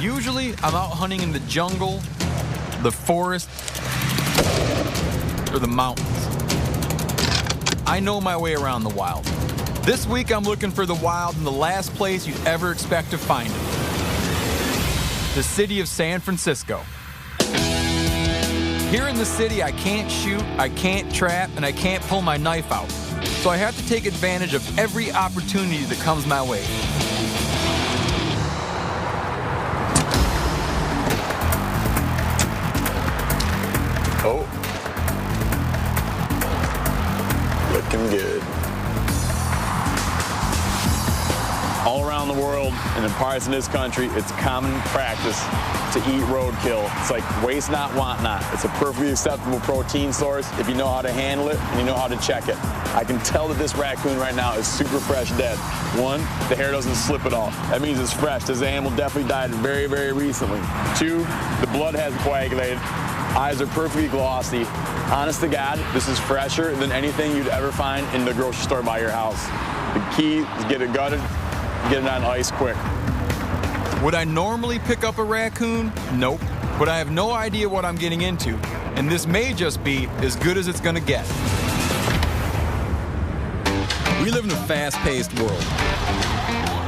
Usually, I'm out hunting in the jungle, the forest, or the mountains. I know my way around the wild. This week, I'm looking for the wild in the last place you'd ever expect to find it. The city of San Francisco. Here in the city, I can't shoot, I can't trap, and I can't pull my knife out. So I have to take advantage of every opportunity that comes my way. Oh. Looking good. All around the world and in parts of this country, it's common practice to eat roadkill. It's like waste not, want not. It's a perfectly acceptable protein source if you know how to handle it and you know how to check it. I can tell that this raccoon right now is super fresh dead. One, the hair doesn't slip at all. That means it's fresh. This animal definitely died very, very recently. Two, the blood hasn't coagulated. Eyes are perfectly glossy. Honest to God, this is fresher than anything you'd ever find in the grocery store by your house. The key is get it gutted, get it on ice quick. Would I normally pick up a raccoon? Nope. But I have no idea what I'm getting into, and this may just be as good as it's gonna get. We live in a fast-paced world,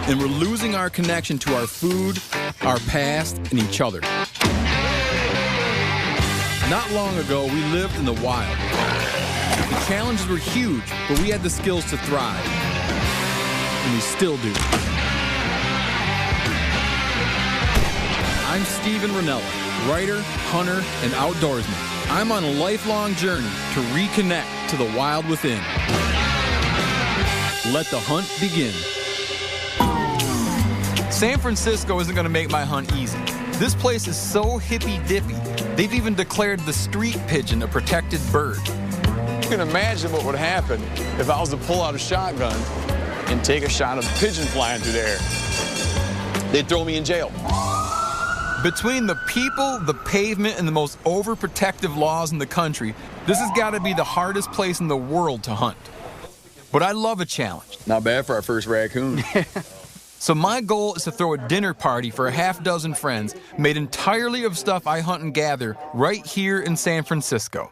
and we're losing our connection to our food, our past, and each other. Not long ago, we lived in the wild. The challenges were huge, but we had the skills to thrive, and we still do. I'm Stephen Rinella, writer, hunter, and outdoorsman. I'm on a lifelong journey to reconnect to the wild within. Let the hunt begin. San Francisco isn't going to make my hunt easy. This place is so hippy-dippy, they've even declared the street pigeon a protected bird. You can imagine what would happen if I was to pull out a shotgun and take a shot of a pigeon flying through the air. They'd throw me in jail. Between the people, the pavement, and the most overprotective laws in the country, this has got to be the hardest place in the world to hunt. But I love a challenge. Not bad for our first raccoon. So my goal is to throw a dinner party for a half dozen friends made entirely of stuff I hunt and gather right here in San Francisco.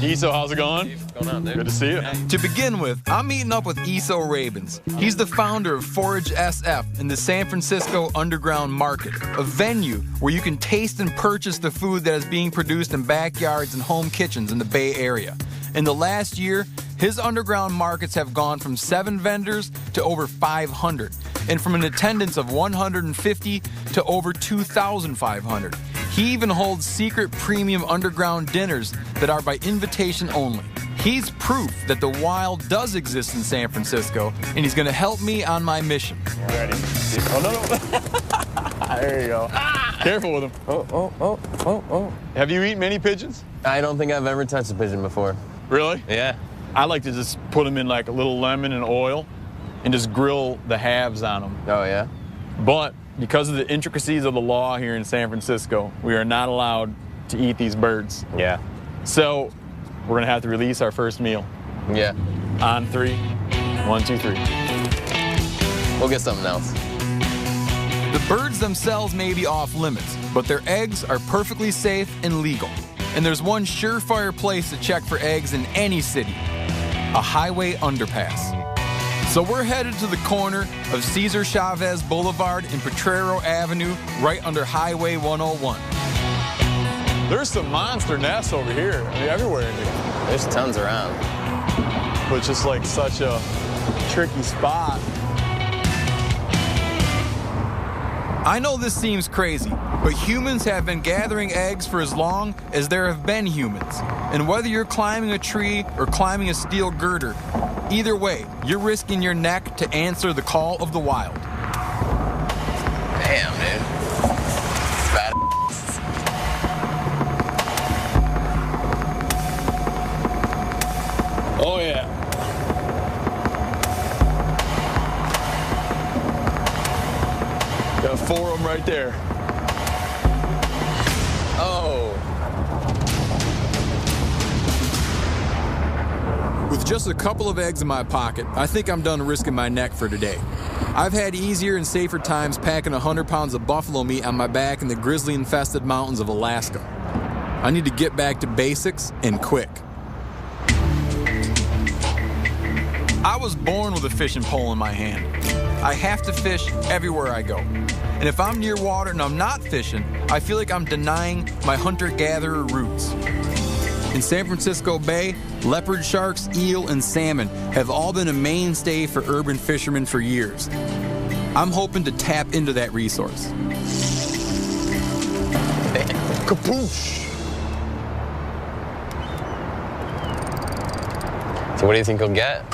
Eso, how's it going? What's going on, dude? Good to see you. To begin with, I'm meeting up with Eso Rabins. He's the founder of Forage SF in the San Francisco Underground Market, a venue where you can taste and purchase the food that is being produced in backyards and home kitchens in the Bay Area. In the last year, his underground markets have gone from 7 vendors to over 500, and from an attendance of 150 to over 2,500. He even holds secret premium underground dinners that are by invitation only. He's proof that the wild does exist in San Francisco, and he's going to help me on my mission. Ready? Oh, no. There you go. Careful with him. Oh. Have you eaten many pigeons? I don't think I've ever touched a pigeon before. Really? Yeah. I like to just put them in like a little lemon and oil and just grill the halves on them. Oh, yeah? But because of the intricacies of the law here in San Francisco, we are not allowed to eat these birds. Yeah. So we're going to have to release our first meal. Yeah. On 3. 1, 2, 3. We'll get something else. The birds themselves may be off limits, but their eggs are perfectly safe and legal. And there's one surefire place to check for eggs in any city: a highway underpass. So we're headed to the corner of Cesar Chavez Boulevard and Potrero Avenue, right under Highway 101. There's some monster nests over here. I mean, everywhere in here. There's tons around. But it's just like such a tricky spot. I know this seems crazy, but humans have been gathering eggs for as long as there have been humans. And whether you're climbing a tree or climbing a steel girder, either way, you're risking your neck to answer the call of the wild. Damn, dude. It's bad. Oh, yeah. Got 4 of them right there. Oh. With just a couple of eggs in my pocket, I think I'm done risking my neck for today. I've had easier and safer times packing 100 pounds of buffalo meat on my back in the grizzly-infested mountains of Alaska. I need to get back to basics and quick. I was born with a fishing pole in my hand. I have to fish everywhere I go. And if I'm near water and I'm not fishing, I feel like I'm denying my hunter-gatherer roots. In San Francisco Bay, leopard sharks, eel, and salmon have all been a mainstay for urban fishermen for years. I'm hoping to tap into that resource. Kapoosh! So what do you think he'll get?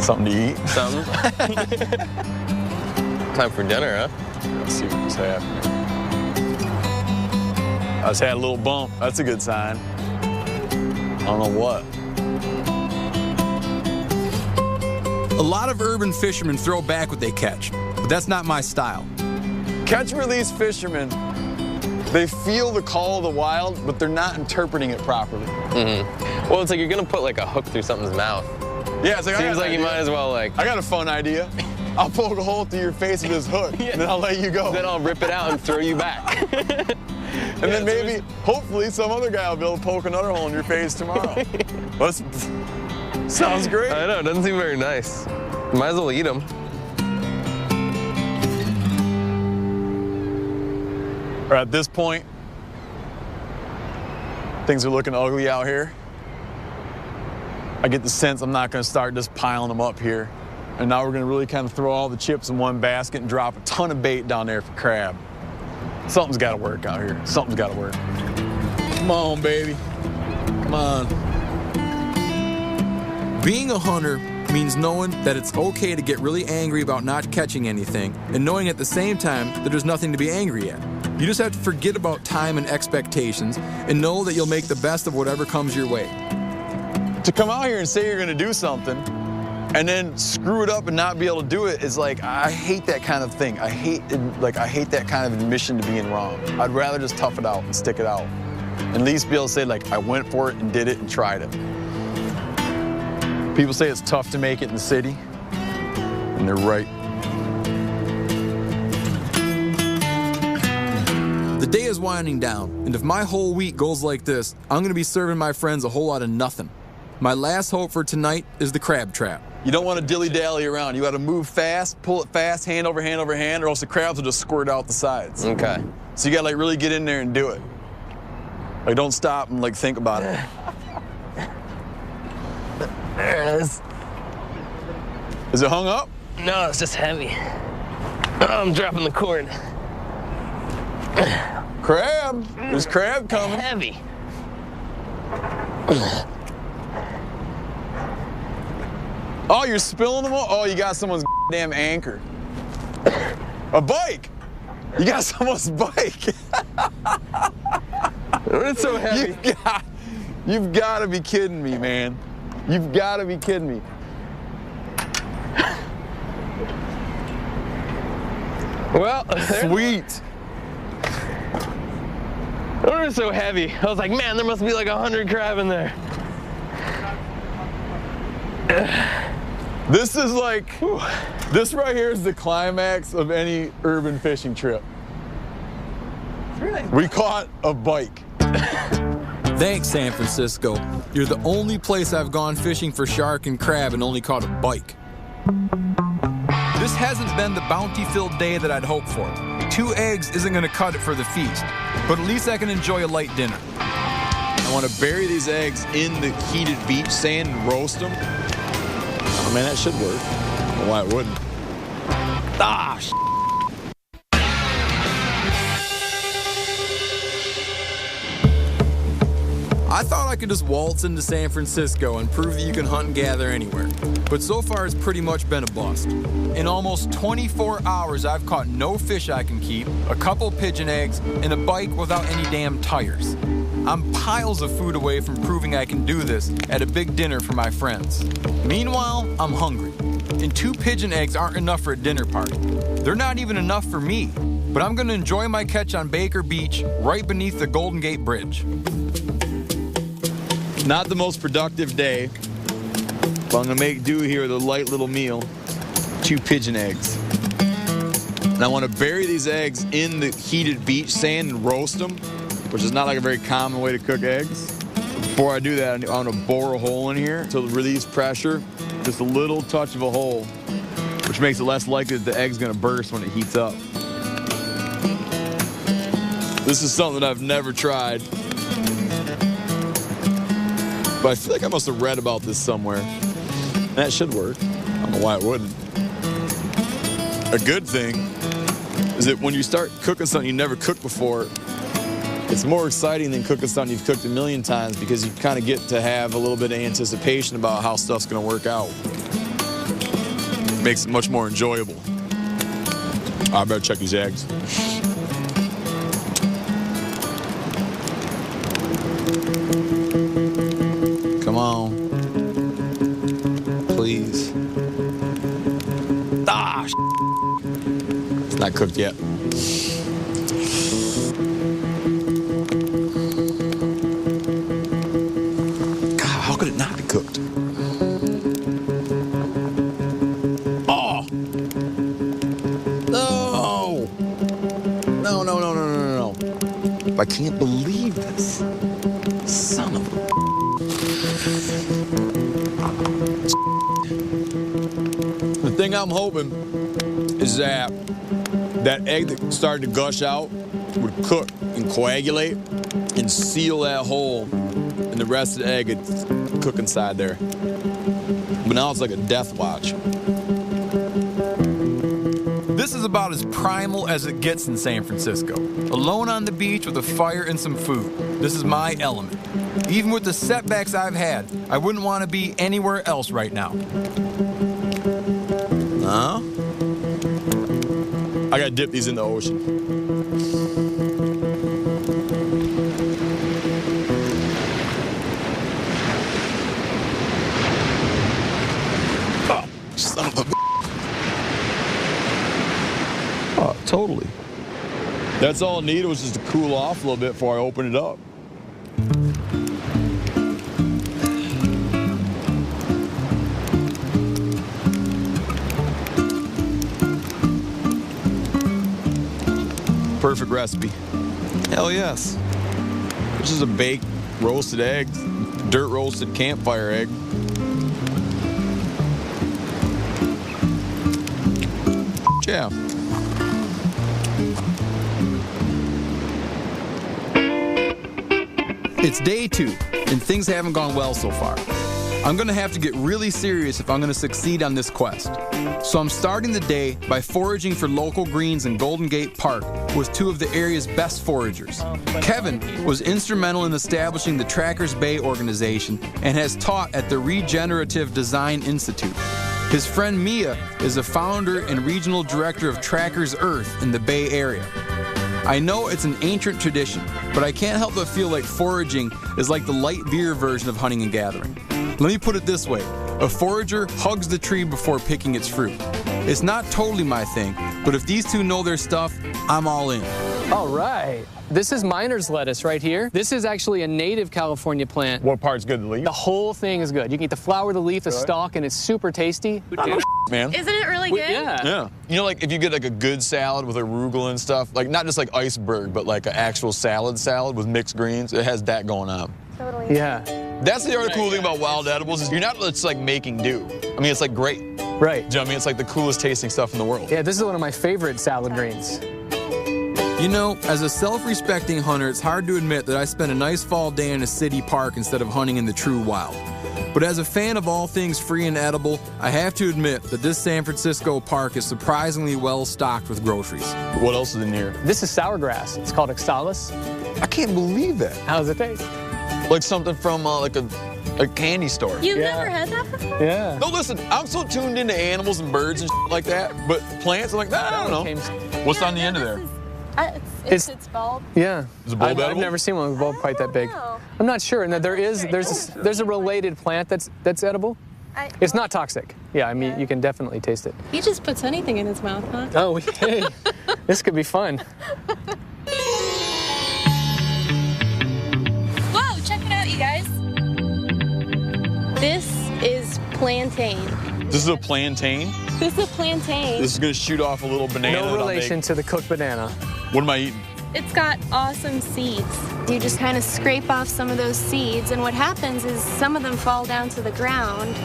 Something to eat. Something? Time for dinner, huh? Let's see what's happening. I just had a little bump. That's a good sign. I don't know what. A lot of urban fishermen throw back what they catch, but that's not my style. Catch and release fishermen, they feel the call of the wild, but they're not interpreting it properly. Mm-hmm. Well, it's like you're gonna put like a hook through something's mouth. Yeah, it's like, seems like you might as well like. I got a fun idea. I'll poke a hole through your face with this hook, Yeah. and then I'll let you go. Then I'll rip it out and throw you back. And then maybe, hopefully, some other guy will be able to poke another hole in your face tomorrow. Sounds great. I know, it doesn't seem very nice. Might as well eat them. At this point, things are looking ugly out here. I get the sense I'm not going to start just piling them up here. And now we're going to really kind of throw all the chips in one basket and drop a ton of bait down there for crab. Something's got to work out here. Something's got to work. Come on, baby. Come on. Being a hunter means knowing that it's okay to get really angry about not catching anything, and knowing at the same time that there's nothing to be angry at. You just have to forget about time and expectations and know that you'll make the best of whatever comes your way. To come out here and say you're going to do something and then screw it up and not be able to do it is like, I hate that kind of thing. I hate that kind of admission to being wrong. I'd rather just tough it out and stick it out. At least be able to say, like, I went for it and did it and tried it. People say it's tough to make it in the city, and they're right. The day is winding down, and if my whole week goes like this, I'm going to be serving my friends a whole lot of nothing. My last hope for tonight is the crab trap. You don't want to dilly-dally around. You got to move fast, pull it fast, hand over hand over hand, or else the crabs will just squirt out the sides. Okay. So you got to like really get in there and do it. Like don't stop and like think about it. There it is. Is it hung up? No, it's just heavy. Oh, I'm dropping the cord. Crab. There's crab coming. Heavy. Oh, you're spilling them all? Oh, you got someone's damn anchor. A bike. You got someone's bike. It's so heavy. You've got to be kidding me, man. You've got to be kidding me. Well, Sweet. It's so heavy. I was like, man, there must be like 100 crab in there. This is like, this right here is the climax of any urban fishing trip. We caught a bike. Thanks, San Francisco. You're the only place I've gone fishing for shark and crab and only caught a bike. This hasn't been the bounty-filled day that I'd hoped for. 2 eggs isn't going to cut it for the feast, but at least I can enjoy a light dinner. I want to bury these eggs in the heated beach sand and roast them. Oh man, that should work. I don't know why it wouldn't. Ah, I thought I could just waltz into San Francisco and prove that you can hunt and gather anywhere. But so far it's pretty much been a bust. In almost 24 hours I've caught no fish I can keep, a couple pigeon eggs, and a bike without any damn tires. I'm piles of food away from proving I can do this at a big dinner for my friends. Meanwhile, I'm hungry. And 2 pigeon eggs aren't enough for a dinner party. They're not even enough for me. But I'm gonna enjoy my catch on Baker Beach, right beneath the Golden Gate Bridge. not the most productive day. But I'm gonna make do here with a light little meal. 2 pigeon eggs. And I want to bury these eggs in the heated beach sand and roast them, which is not like a very common way to cook eggs. Before I do that, I want to bore a hole in here to release pressure. Just a little touch of a hole, which makes it less likely that the egg's gonna burst when it heats up. This is something I've never tried, but I feel like I must have read about this somewhere. And that should work. I don't know why it wouldn't. A good thing is that when you start cooking something you never cooked before, it's more exciting than cooking something you've cooked a million times because you kind of get to have a little bit of anticipation about how stuff's gonna work out. It makes it much more enjoyable. I better check these eggs. Come on. Please. Ah, it's not cooked yet. God, how could it not be cooked? Oh! No! No, no, no, no, no, no. I can't believe this. Son of a... The thing I'm hoping is that that egg that started to gush out would cook and coagulate and seal that hole, and the rest of the egg would cook inside there. But now it's like a death watch. This is about as primal as it gets in San Francisco. Alone on the beach with a fire and some food. This is my element. Even with the setbacks I've had, I wouldn't want to be anywhere else right now. Huh? I gotta dip these in the ocean. Oh, son of a... Oh, totally. That's all it needed was just to cool off a little bit before I open it up. Perfect recipe. Hell yes. This is a baked roasted egg, dirt roasted campfire egg. Yeah. It's day 2, and things haven't gone well so far. I'm gonna have to get really serious if I'm gonna succeed on this quest. So I'm starting the day by foraging for local greens in Golden Gate Park with 2 of the area's best foragers. Kevin was instrumental in establishing the Trackers Bay organization and has taught at the Regenerative Design Institute. His friend Mia is the founder and regional director of Trackers Earth in the Bay Area. I know it's an ancient tradition, but I can't help but feel like foraging is like the light beer version of hunting and gathering. Let me put it this way, a forager hugs the tree before picking its fruit. It's not totally my thing, but if these 2 know their stuff, I'm all in. All right. This is miner's lettuce right here. This is actually a native California plant. What part's good, the leaf? The whole thing is good. You can eat the flower, the leaf, the stalk, and it's super tasty. Man. Isn't it really good? Yeah. Yeah. You know, like if you get like a good salad with arugula and stuff, like not just like iceberg, but like an actual salad with mixed greens, it has that going on. Totally. Yeah. That's the other cool thing about wild edibles is you're not just like making do. I mean, it's like great. Right. Do you know what I mean? It's like the coolest tasting stuff in the world. Yeah, this is one of my favorite salad greens. You know, as a self-respecting hunter, it's hard to admit that I spent a nice fall day in a city park instead of hunting in the true wild. But as a fan of all things free and edible, I have to admit that this San Francisco park is surprisingly well stocked with groceries. What else is in here? This is sour grass. It's called oxalis. I can't believe that. How does it taste? Like something from like a candy store. You've Yeah. never had that before? Yeah. No, listen, I'm so tuned into animals and birds and like that, but plants, I'm like, nah, I don't know. What's on the end of there? It's bulb. Yeah. Is it bulb I've edible? never seen one with a bulb quite that big. know. I'm not sure. And there's a related plant that's edible. It's not toxic. Yeah, I mean, you can definitely taste it. He just puts anything in his mouth, huh? Oh, hey. This could be fun. Whoa, check it out, you guys. This is plantain. This is a plantain? This is a plantain. This is gonna shoot off a little banana. No relation to the cooked banana. What am I eating? It's got awesome seeds. You just kind of scrape off some of those seeds, and what happens is some of them fall down to the ground.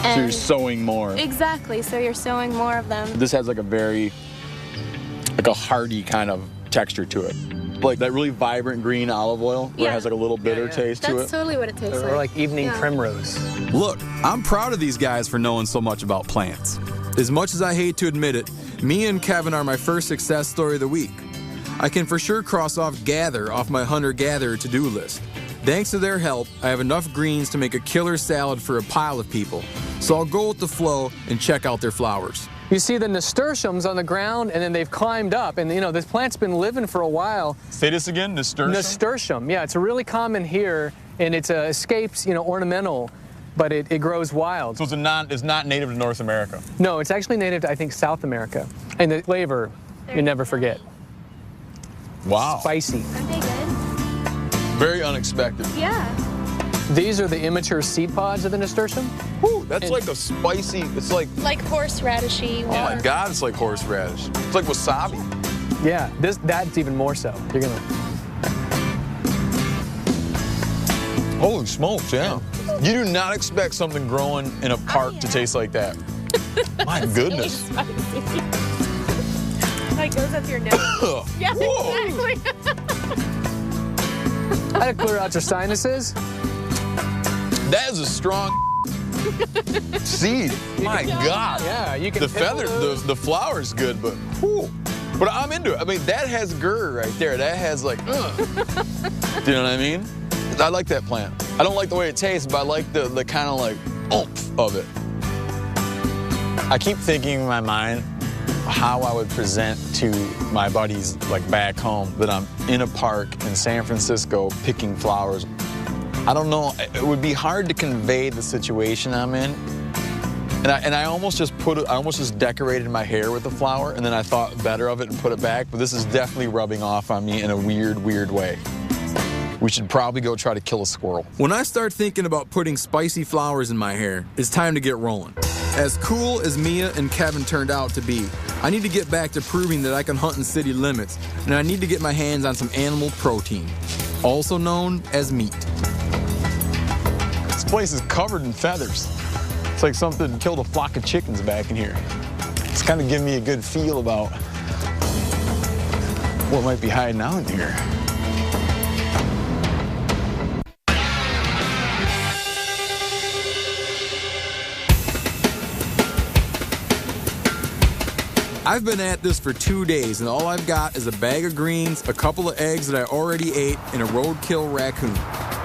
So you're sowing more. Exactly, so you're sowing more of them. This has like a hearty kind of texture to it. Like that really vibrant green olive oil where it has like a little bitter taste to it. That's totally what it tastes Or like evening primrose. Look, I'm proud of these guys for knowing so much about plants. As much as I hate to admit it, Mia and Kevin are my first success story of the week. I can for sure cross off gather off my hunter-gatherer to-do list. Thanks to their help, I have enough greens to make a killer salad for a pile of people. So I'll go with the flow and check out their flowers. You see the nasturtiums on the ground, and then they've climbed up. And, you know, this plant's been living for a while. Say this again, nasturtium? Nasturtium, yeah. It's really common here, and it escapes, you know, ornamental, but it grows wild. So it's not native to North America? No, it's actually native to, I think, South America. And the flavor, you never forget. Wow. Spicy. Aren't they good? Very unexpected. Yeah. These are the immature seed pods of the nasturtium. Whew, that's like a spicy, it's like, Like horseradishy. oh my God, it's like horseradish. It's like wasabi. Yeah, that's even more so. You're gonna. Holy smokes, yeah. You do not expect something growing in a park to taste like that. My goodness. Really spicy. Like goes up your nose. Yeah, Whoa. exactly. That'll clear out your sinuses. That is a strong seed. My God. Yeah, you can. The feather, the flower's good, but whew. But I'm into it. I mean, that has grr right there. That has like, Do you know what I mean? I like that plant. I don't like the way it tastes, but I like the kind of like oomph of it. I keep thinking in my mind how I would present to my buddies like back home that I'm in a park in San Francisco picking flowers. I don't know, it would be hard to convey the situation I'm in. And I almost just decorated my hair with the flower, and then I thought better of it and put it back, but this is definitely rubbing off on me in a weird way. We should probably go try to kill a squirrel. When I start thinking about putting spicy flowers in my hair, it's time to get rolling. As cool as Mia and Kevin turned out to be, I need to get back to proving that I can hunt in city limits, and I need to get my hands on some animal protein, also known as meat. This place is covered in feathers. It's like something killed a flock of chickens back in here. It's kind of giving me a good feel about what might be hiding out in here. I've been at this for 2 days, and all I've got is a bag of greens, a couple of eggs that I already ate, and a roadkill raccoon.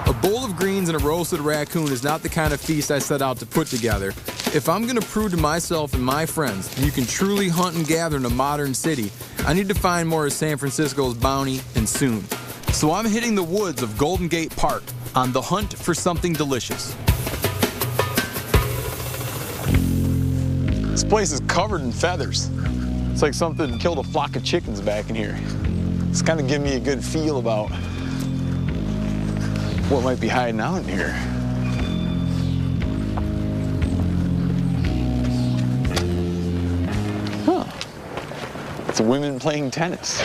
A bowl of greens and a roasted raccoon is not the kind of feast I set out to put together. If I'm going to prove to myself and my friends that you can truly hunt and gather in a modern city, I need to find more of San Francisco's bounty, and soon. So I'm hitting the woods of Golden Gate Park on the hunt for something delicious. This place is covered in feathers. It's like something killed a flock of chickens back in here. It's kind of giving me a good feel about what might be hiding out in here. Huh. It's women playing tennis.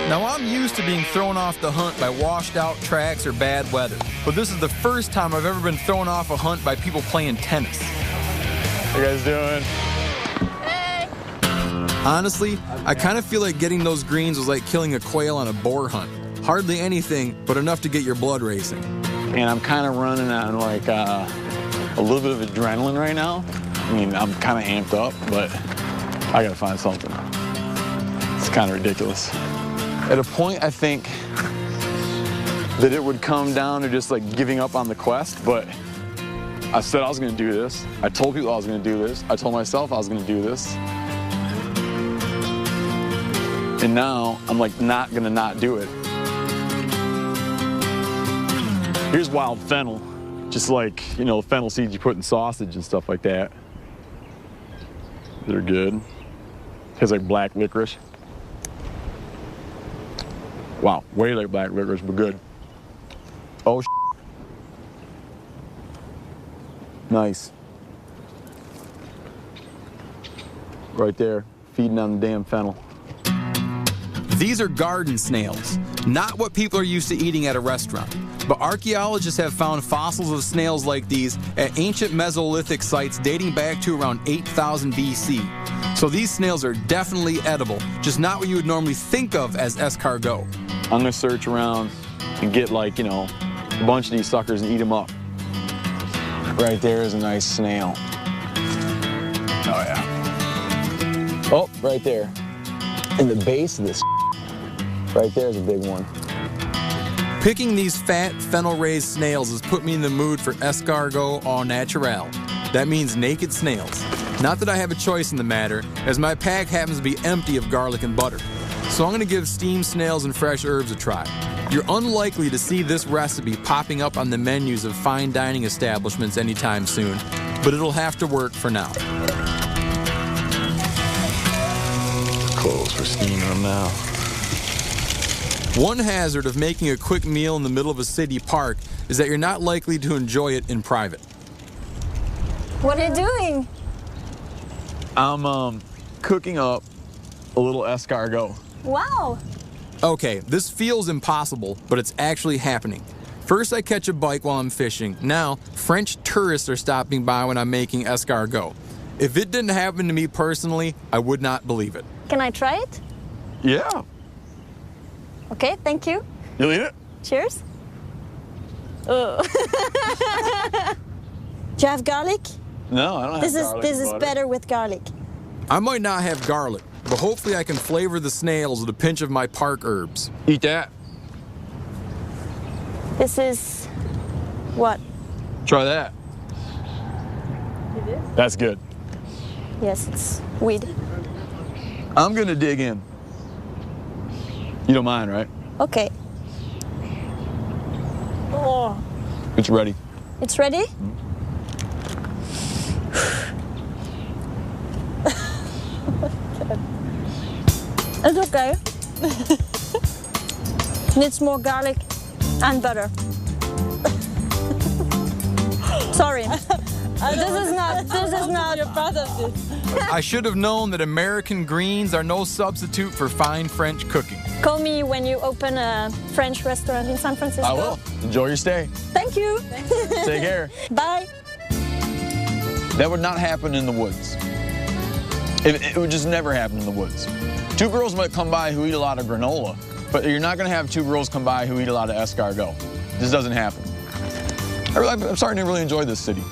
Now, I'm used to being thrown off the hunt by washed out tracks or bad weather, but this is the first time I've ever been thrown off a hunt by people playing tennis. How you guys doing? Hey. Honestly, I kind of feel like getting those greens was like killing a quail on a boar hunt. Hardly anything, but enough to get your blood racing. And I'm kind of running on like a little bit of adrenaline right now. I mean, I'm kind of amped up, but I gotta find something. It's kind of ridiculous. At a point, I think that it would come down to just like giving up on the quest, but I said I was gonna do this. I told people I was gonna do this. I told myself I was gonna do this. And now I'm like not gonna not do it. Here's wild fennel, just like, you know, fennel seeds you put in sausage and stuff like that. They're good. Tastes like black licorice. Wow, way like black licorice, but good. Oh, Nice. Right there, feeding on the damn fennel. These are garden snails, not what people are used to eating at a restaurant. But archaeologists have found fossils of snails like these at ancient Mesolithic sites dating back to around 8000 BC. So these snails are definitely edible, just not what you would normally think of as escargot. I'm gonna search around and get, like, you know, a bunch of these suckers and eat them up. Right there is a nice snail. Oh yeah. Oh, right there. In the base of this, right there is a big one. Picking these fat, fennel-raised snails has put me in the mood for escargot au naturel. That means naked snails. Not that I have a choice in the matter, as my pack happens to be empty of garlic and butter. So I'm going to give steamed snails and fresh herbs a try. You're unlikely to see this recipe popping up on the menus of fine dining establishments anytime soon, but it'll have to work for now. Close, we're steaming them now. One hazard of making a quick meal in the middle of a city park is that you're not likely to enjoy it in private. What are you doing? I'm cooking up a little escargot. Wow. Okay, this feels impossible, but it's actually happening. First I catch a bite while I'm fishing. Now, French tourists are stopping by when I'm making escargot. If it didn't happen to me personally, I would not believe it. Can I try it? Yeah. Okay, thank you. You'll eat it? Cheers. Oh. Do you have garlic? No, I don't have garlic. This is better with garlic. I might not have garlic, but hopefully I can flavor the snails with a pinch of my park herbs. Eat that. This is what? Try that. That's good. Yes, it's weed. I'm gonna dig in. You don't mind, right? Okay. Oh. It's ready. It's ready? It's okay. Needs more garlic and butter. Sorry. This is not. You're proud of this. I should have known that American greens are no substitute for fine French cooking. Call me when you open a French restaurant in San Francisco. I will. Enjoy your stay. Thank you. Take care. Bye. That would not happen in the woods. It would just never happen in the woods. Two girls might come by who eat a lot of granola, but you're not going to have two girls come by who eat a lot of escargot. This doesn't happen. I'm starting to really enjoy this city.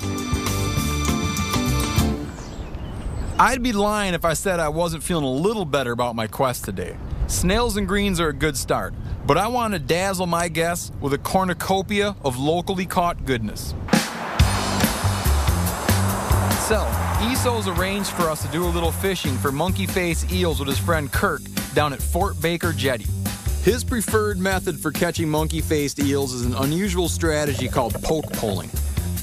I'd be lying if I said I wasn't feeling a little better about my quest today. Snails and greens are a good start, but I want to dazzle my guests with a cornucopia of locally caught goodness. So, Esso's arranged for us to do a little fishing for monkey face eels with his friend Kirk down at Fort Baker Jetty. His preferred method for catching monkey-faced eels is an unusual strategy called poke poling.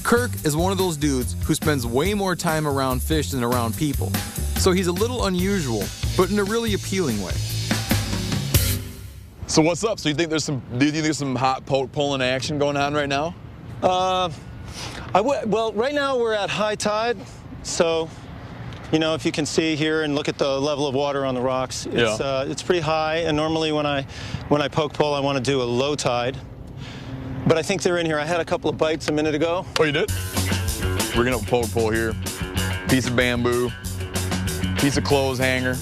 Kirk is one of those dudes who spends way more time around fish than around people. So he's a little unusual, but in a really appealing way. So what's up? So do you think there's some hot poke pulling action going on right now? Well, right now we're at high tide, so you know, if you can see here and look at the level of water on the rocks, it's pretty high. And normally when I poke pole, I want to do a low tide. But I think they're in here. I had a couple of bites a minute ago. Oh, you did? We're gonna poke pole here. Piece of bamboo, piece of clothes hanger.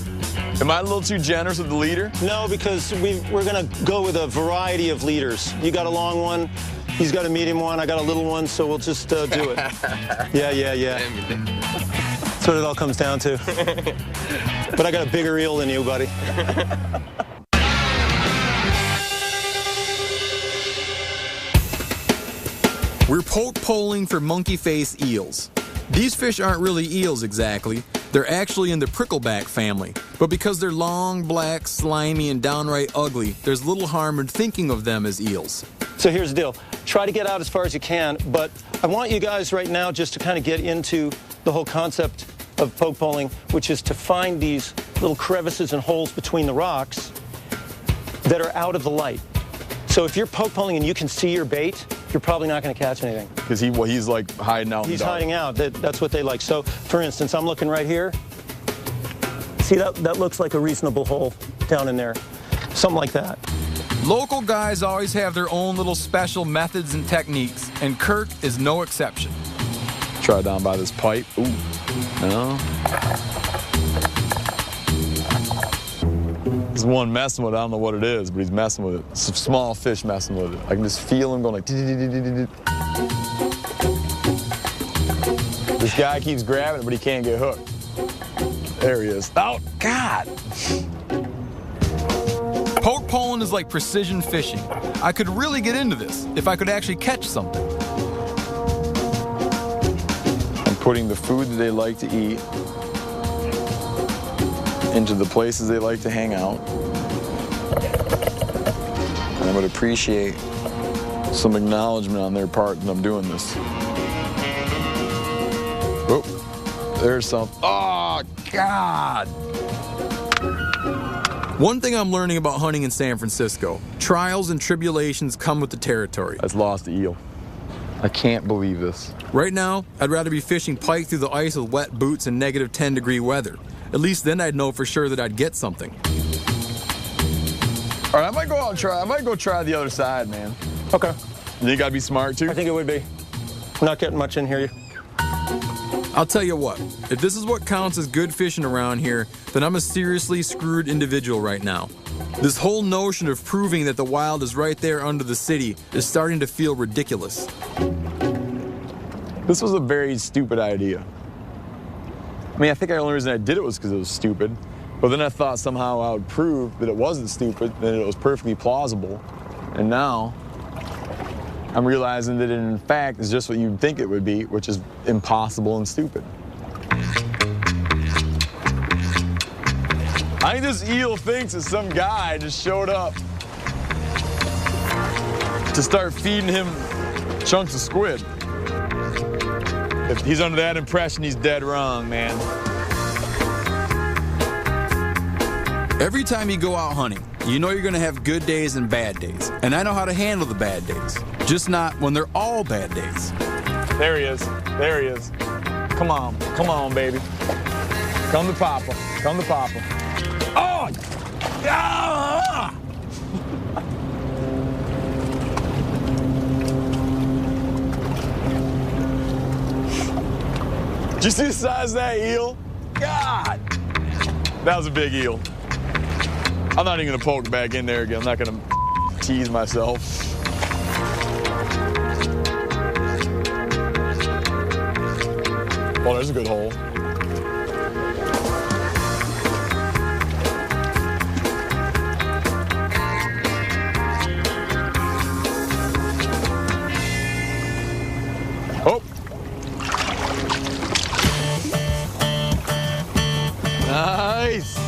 Am I a little too generous with the leader? No, because we're gonna go with a variety of leaders. You got a long one, he's got a medium one, I got a little one, so we'll just do it. Yeah. That's what it all comes down to. But I got a bigger eel than you, buddy. We're poke poling for monkey face eels. These fish aren't really eels exactly. They're actually in the prickleback family. But because they're long, black, slimy, and downright ugly, there's little harm in thinking of them as eels. So here's the deal. Try to get out as far as you can, but I want you guys right now just to kind of get into the whole concept of poke poling, which is to find these little crevices and holes between the rocks that are out of the light. So if you're poke poling and you can see your bait, you're probably not going to catch anything. Because he's like hiding out. He's hiding out. That's what they like. So, for instance, I'm looking right here. See, that looks like a reasonable hole down in there. Something like that. Local guys always have their own little special methods and techniques, and Kirk is no exception. Try down by this pipe. Ooh. No. There's one messing with it. I don't know what it is, but he's messing with it. It's a small fish messing with it. I can just feel him going like... This guy keeps grabbing it, but he can't get hooked. There he is. Oh, God! Poke poling is like precision fishing. I could really get into this if I could actually catch something. I'm putting the food that they like to eat into the places they like to hang out. And I would appreciate some acknowledgement on their part that I'm doing this. Oh, there's some. Oh, God! One thing I'm learning about hunting in San Francisco, trials and tribulations come with the territory. I just lost the eel. I can't believe this. Right now, I'd rather be fishing pike through the ice with wet boots and negative 10-degree weather. At least then I'd know for sure that I'd get something. All right, I might go out and try. I might go try the other side, man. Okay. You think I'd be smart, too? I think it would be. I'm not getting much in here. I'll tell you what, if this is what counts as good fishing around here, then I'm a seriously screwed individual right now. This whole notion of proving that the wild is right there under the city is starting to feel ridiculous. This was a very stupid idea. I mean, I think the only reason I did it was because it was stupid. But then I thought somehow I would prove that it wasn't stupid, that it was perfectly plausible. And now I'm realizing that it, in fact, is just what you'd think it would be, which is impossible and stupid. I think this eel thinks that some guy just showed up to start feeding him chunks of squid. If he's under that impression, he's dead wrong, man. Every time you go out hunting, you know you're going to have good days and bad days. And I know how to handle the bad days. Just not when they're all bad days. There he is. There he is. Come on, baby. Come to Papa. Come to Papa. Oh! Ah! Did you see the size of that eel? God! That was a big eel. I'm not even gonna poke back in there again. I'm not gonna tease myself. Oh, there's a good hole. Oh! Nice!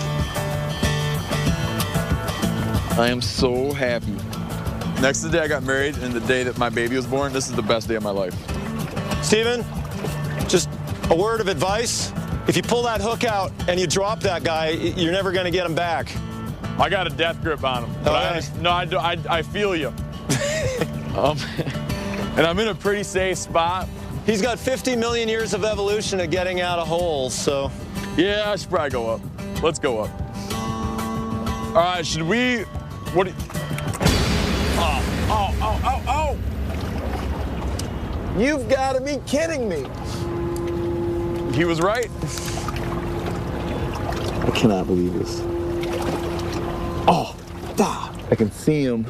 I am so happy. Next to the day I got married and the day that my baby was born, this is the best day of my life. Steven, just a word of advice. If you pull that hook out and you drop that guy, you're never going to get him back. I got a death grip on him. But I feel you. And I'm in a pretty safe spot. He's got 50 million years of evolution of getting out of holes, so. Yeah, I should probably go up. Let's go up. All right, should we, what do you, oh. You've got to be kidding me. He was right. I cannot believe this. Oh, I can see him.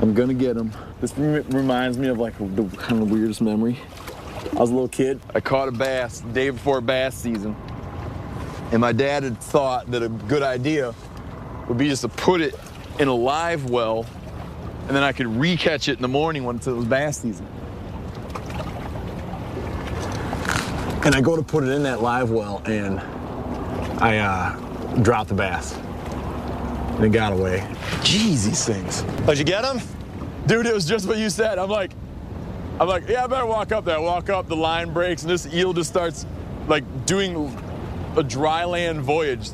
I'm gonna get him. This reminds me of like the kind of weirdest memory. I was a little kid. I caught a bass the day before bass season. And my dad had thought that a good idea would be just to put it in a live well, and then I could re-catch it in the morning when it was bass season. And I go to put it in that live well, and I dropped the bass. And it got away. Jeez, these things. Did you get him? Dude, it was just what you said. I'm like, yeah, I better walk up there. I walk up, the line breaks, and this eel just starts like doing a dry land voyage.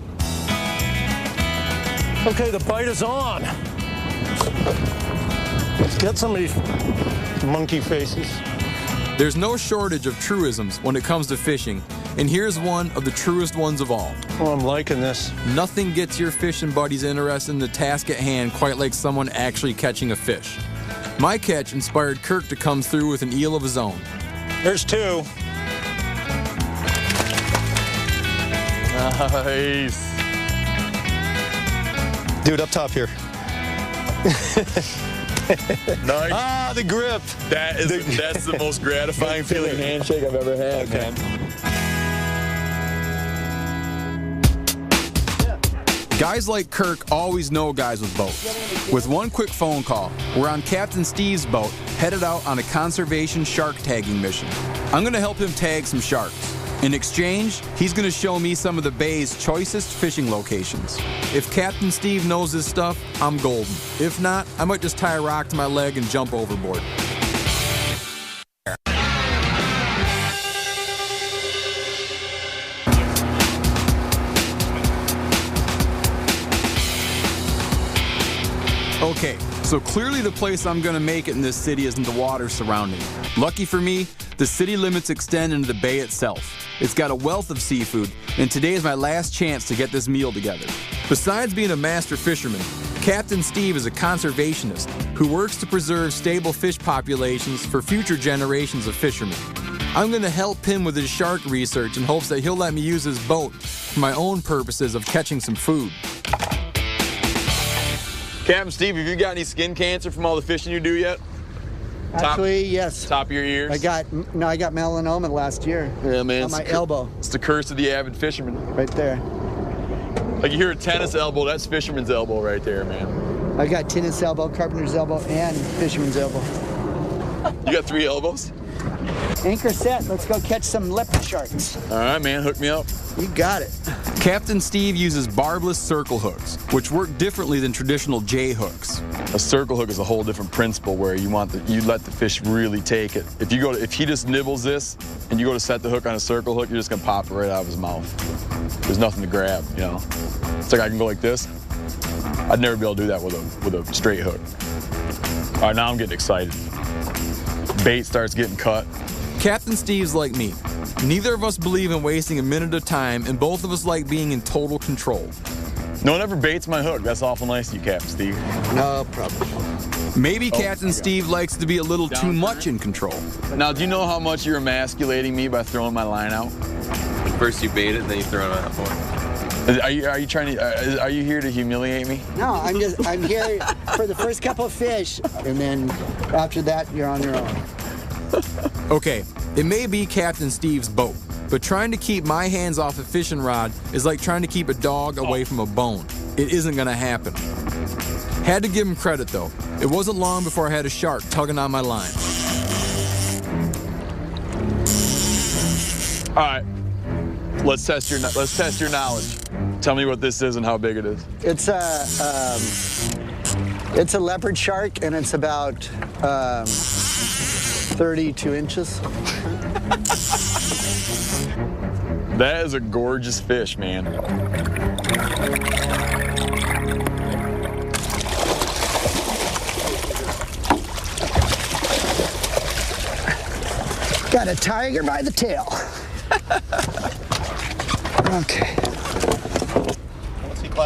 Okay, the bite is on. Let's get somebody monkey faces. There's no shortage of truisms when it comes to fishing, and here's one of the truest ones of all. Oh, I'm liking this. Nothing gets your fishing buddies interested in the task at hand quite like someone actually catching a fish. My catch inspired Kirk to come through with an eel of his own. There's two. Nice. Dude, up top here. Nice. Ah, the grip. That's the most gratifying feeling handshake I've ever had, man. Guys like Kirk always know guys with boats. With one quick phone call, we're on Captain Steve's boat, headed out on a conservation shark tagging mission. I'm going to help him tag some sharks. In exchange, he's going to show me some of the bay's choicest fishing locations. If Captain Steve knows his stuff, I'm golden. If not, I might just tie a rock to my leg and jump overboard. Okay, so clearly the place I'm gonna make it in this city isn't the water surrounding it. Lucky for me, the city limits extend into the bay itself. It's got a wealth of seafood, and today is my last chance to get this meal together. Besides being a master fisherman, Captain Steve is a conservationist who works to preserve stable fish populations for future generations of fishermen. I'm gonna help him with his shark research in hopes that he'll let me use his boat for my own purposes of catching some food. Captain Steve, have you got any skin cancer from all the fishing you do yet? Actually, yes. Top of your ears? I got melanoma last year. Yeah, man. On my elbow. It's the curse of the avid fisherman. Right there. Like you hear a tennis elbow, that's fisherman's elbow right there, man. I got tennis elbow, carpenter's elbow, and fisherman's elbow. You got 3 elbows? Anchor set. Let's go catch some leopard sharks. All right, man. Hook me up. You got it. Captain Steve uses barbless circle hooks, which work differently than traditional J hooks. A circle hook is a whole different principle where you let the fish really take it. If he just nibbles this and you go to set the hook on a circle hook, you're just gonna pop it right out of his mouth. There's nothing to grab, you know. It's like I can go like this. I'd never be able to do that with a straight hook. All right, now I'm getting excited. Bait starts getting cut. Captain Steve's like me. Neither of us believe in wasting a minute of time, and both of us like being in total control. No one ever baits my hook. That's awful nice of you, Captain Steve. No problem. Maybe Captain Steve likes to be a little too much in control. Now, do you know how much you're emasculating me by throwing my line out? First you bait it, then you throw it out for it. Are you here to humiliate me? No, I'm here for the first couple of fish, and then after that, you're on your own. Okay, it may be Captain Steve's boat, but trying to keep my hands off a fishing rod is like trying to keep a dog away from a bone. It isn't gonna happen. Had to give him credit though. It wasn't long before I had a shark tugging on my line. All right, let's test your knowledge. Tell me what this is and how big it is. It's a leopard shark, and it's about 32 inches. That is a gorgeous fish, man. Got a tiger by the tail. Okay.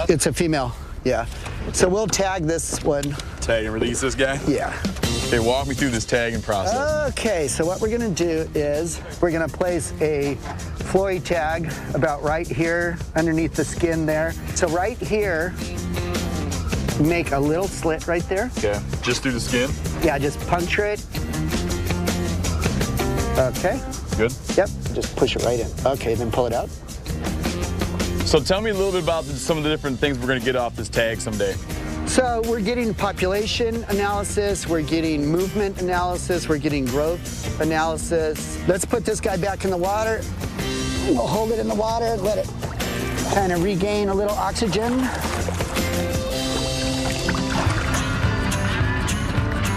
It's a female, yeah. So we'll tag this one. Tag and release this guy? Yeah. Okay, walk me through this tagging process. Okay, so what we're gonna do is we're gonna place a floy tag about right here underneath the skin there. So right here, make a little slit right there. Okay, just through the skin? Yeah, just puncture it. Okay. Good? Yep, just push it right in. Okay, then pull it out. So tell me a little bit about some of the different things we're gonna get off this tag someday. So we're getting population analysis, we're getting movement analysis, we're getting growth analysis. Let's put this guy back in the water. We'll hold it in the water and let it kind of regain a little oxygen.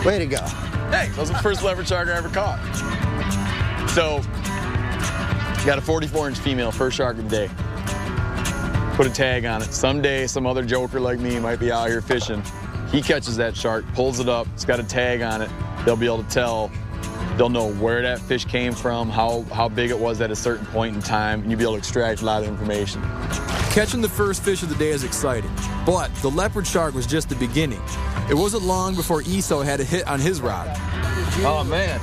Way to go. Hey, that was the first leopard shark I ever caught. So, got a 44-inch female, first shark of the day. Put a tag on it. Someday, some other joker like me might be out here fishing. He catches that shark, pulls it up, it's got a tag on it. They'll be able to tell, they'll know where that fish came from, how big it was at a certain point in time, and you'll be able to extract a lot of information. Catching the first fish of the day is exciting, but the leopard shark was just the beginning. It wasn't long before Eso had a hit on his rod. Oh, man.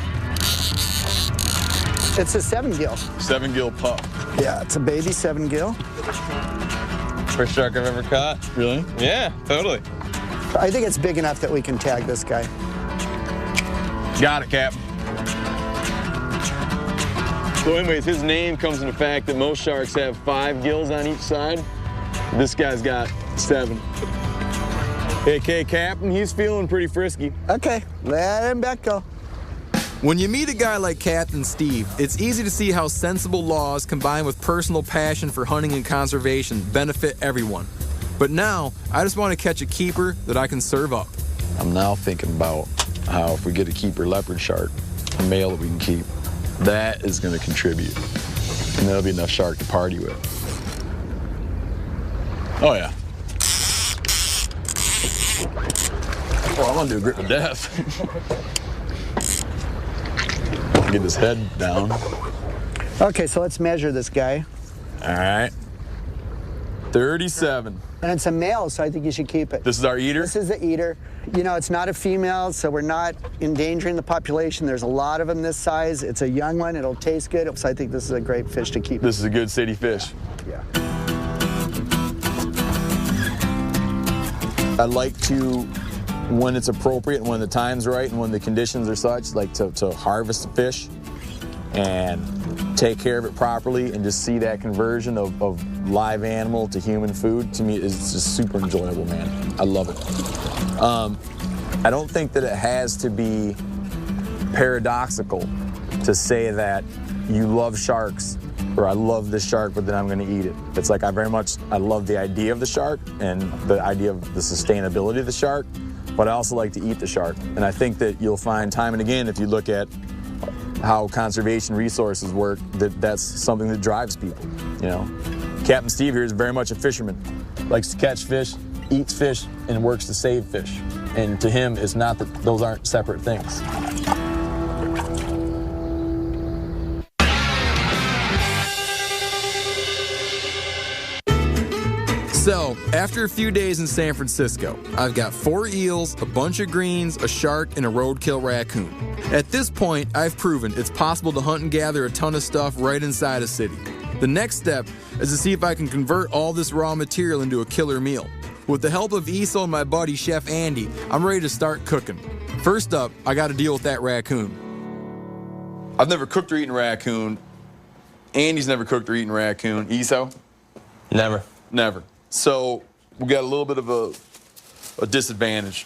It's a 7-gill. 7-gill pup. Yeah, it's a baby 7-gill. First shark I've ever caught. Really? Yeah, totally. I think it's big enough that we can tag this guy. Got it, Cap. So anyways, his name comes from the fact that most sharks have 5 gills on each side. This guy's got 7. Okay, Captain, he's feeling pretty frisky. Okay, let him back go. When you meet a guy like Captain Steve, it's easy to see how sensible laws combined with personal passion for hunting and conservation benefit everyone. But now, I just want to catch a keeper that I can serve up. I'm now thinking about how if we get a keeper leopard shark, a male that we can keep, that is going to contribute. And that'll be enough shark to party with. Oh, yeah. Oh, I want to do a grip of death. Get his head down. Okay, so let's measure this guy. All right. 37. And it's a male, so I think you should keep it. This is our eater? This is the eater. You know, it's not a female, so we're not endangering the population. There's a lot of them this size. It's a young one. It'll taste good, so I think this is a great fish to keep. This is a good city fish. Yeah. I like to, when it's appropriate and when the time's right and when the conditions are such, like to harvest the fish and take care of it properly and just see that conversion of live animal to human food. To me, is just super enjoyable, man. I love it. I don't think that it has to be paradoxical to say that you love sharks or I love this shark, but then I'm going to eat it. It's like I love the idea of the shark and the idea of the sustainability of the shark, but I also like to eat the shark. And I think that you'll find time and again, if you look at how conservation resources work, that's something that drives people, you know. Captain Steve here is very much a fisherman. Likes to catch fish, eats fish, and works to save fish. And to him, it's not that those aren't separate things. So, after a few days in San Francisco, I've got 4 eels, a bunch of greens, a shark, and a roadkill raccoon. At this point, I've proven it's possible to hunt and gather a ton of stuff right inside a city. The next step is to see if I can convert all this raw material into a killer meal. With the help of Eso and my buddy Chef Andy, I'm ready to start cooking. First up, I gotta deal with that raccoon. I've never cooked or eaten raccoon. Andy's never cooked or eaten raccoon. Eso? Never. Never. So we got a little bit of a disadvantage.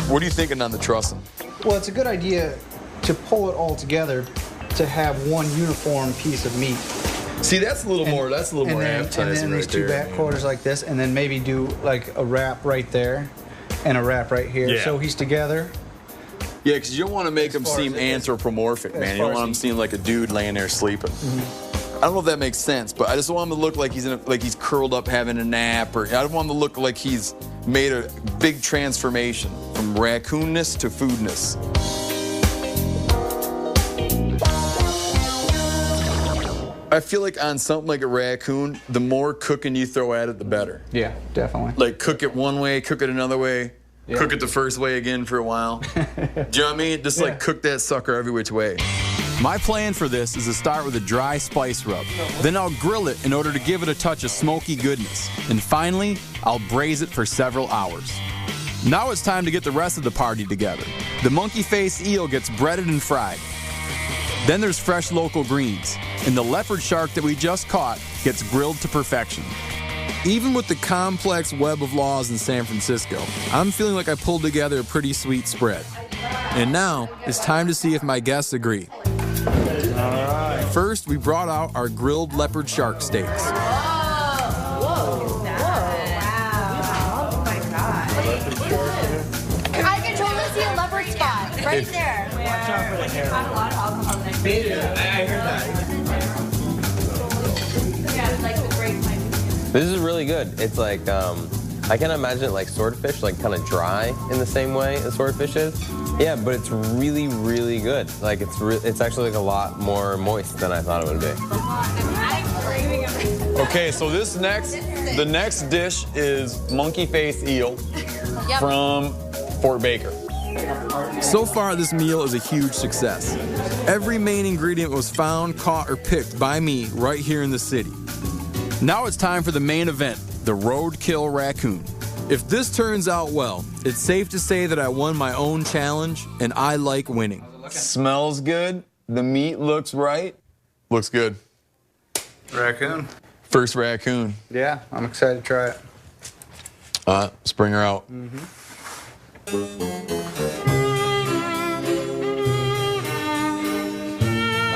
What are you thinking on the trussing? Well, it's a good idea to pull it all together to have one uniform piece of meat. See, that's a little more appetizing and then these 2 back quarters like this, and then maybe do like a wrap right there and a wrap right here. Yeah. So he's together. Yeah, because you don't want to make him seem anthropomorphic, man. You don't want him seem like a dude laying there sleeping. Mm-hmm. I don't know if that makes sense, but I just want him to look like he's curled up having a nap, or I don't want him to look like he's made a big transformation from raccoonness to foodness. I feel like on something like a raccoon, the more cooking you throw at it, the better. Yeah, definitely. Like cook it one way, cook it another way, cook it the first way again for a while. Do you know what I mean? Just like cook that sucker every which way. My plan for this is to start with a dry spice rub. Then I'll grill it in order to give it a touch of smoky goodness. And finally, I'll braise it for several hours. Now it's time to get the rest of the party together. The monkey-faced eel gets breaded and fried. Then there's fresh local greens. And the leopard shark that we just caught gets grilled to perfection. Even with the complex web of laws in San Francisco, I'm feeling like I pulled together a pretty sweet spread. And now, it's time to see if my guests agree. First, we brought out our grilled leopard shark steaks. Whoa. Wow. Oh my God. I can totally see a leopard spot right there. Watch out for the hair. I have a lot of alcohol in there. I heard that. This is really good. It's like I can't imagine it like swordfish, like kind of dry in the same way as swordfish is. Yeah, but it's really, really good. Like it's actually like a lot more moist than I thought it would be. Okay, so the next dish is monkey face eel from Fort Baker. So far, this meal is a huge success. Every main ingredient was found, caught, or picked by me right here in the city. Now it's time for the main event, the roadkill raccoon. If this turns out well, it's safe to say that I won my own challenge, and I like winning. Smells good. The meat looks right. Looks good. Raccoon. First raccoon. Yeah, I'm excited to try it. Let's bring her out.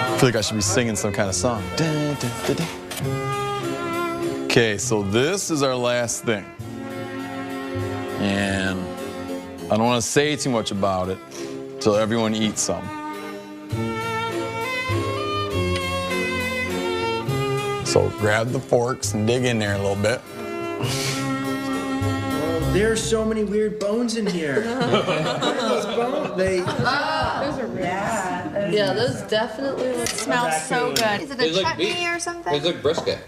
I feel like I should be singing some kind of song. Okay, so this is our last thing. And I don't want to say too much about it till everyone eats some. So grab the forks and dig in there a little bit. There are so many weird bones in here. Those bones, those are real. Yeah, those definitely look Smells so good. Is it a chutney or something? It's like brisket.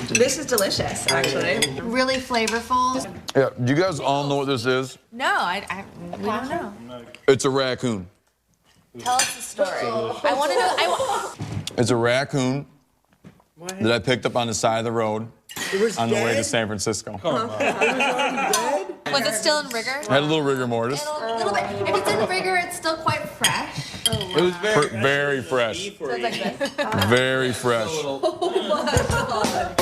This is delicious, actually. Really flavorful. Yeah, do you guys all know what this is? No, we don't know. It's a raccoon. Tell us the story. I want to know. It's a raccoon that I picked up on the side of the road on the way to San Francisco. Was it still in rigor? I had a little rigor mortis. A little bit. If it's in rigor, it's still quite fresh. Oh, wow. It was very fresh. So it's like this. Very fresh. Oh my God.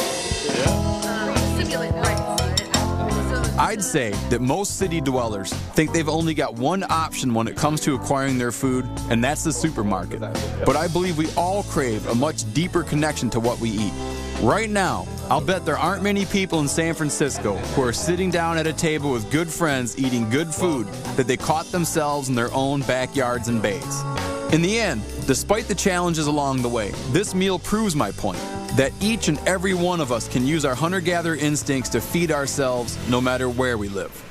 I'd say that most city dwellers think they've only got one option when it comes to acquiring their food, and that's the supermarket. But I believe we all crave a much deeper connection to what we eat. Right now, I'll bet there aren't many people in San Francisco who are sitting down at a table with good friends eating good food that they caught themselves in their own backyards and bays. In the end, despite the challenges along the way, this meal proves my point, that each and every one of us can use our hunter-gatherer instincts to feed ourselves no matter where we live.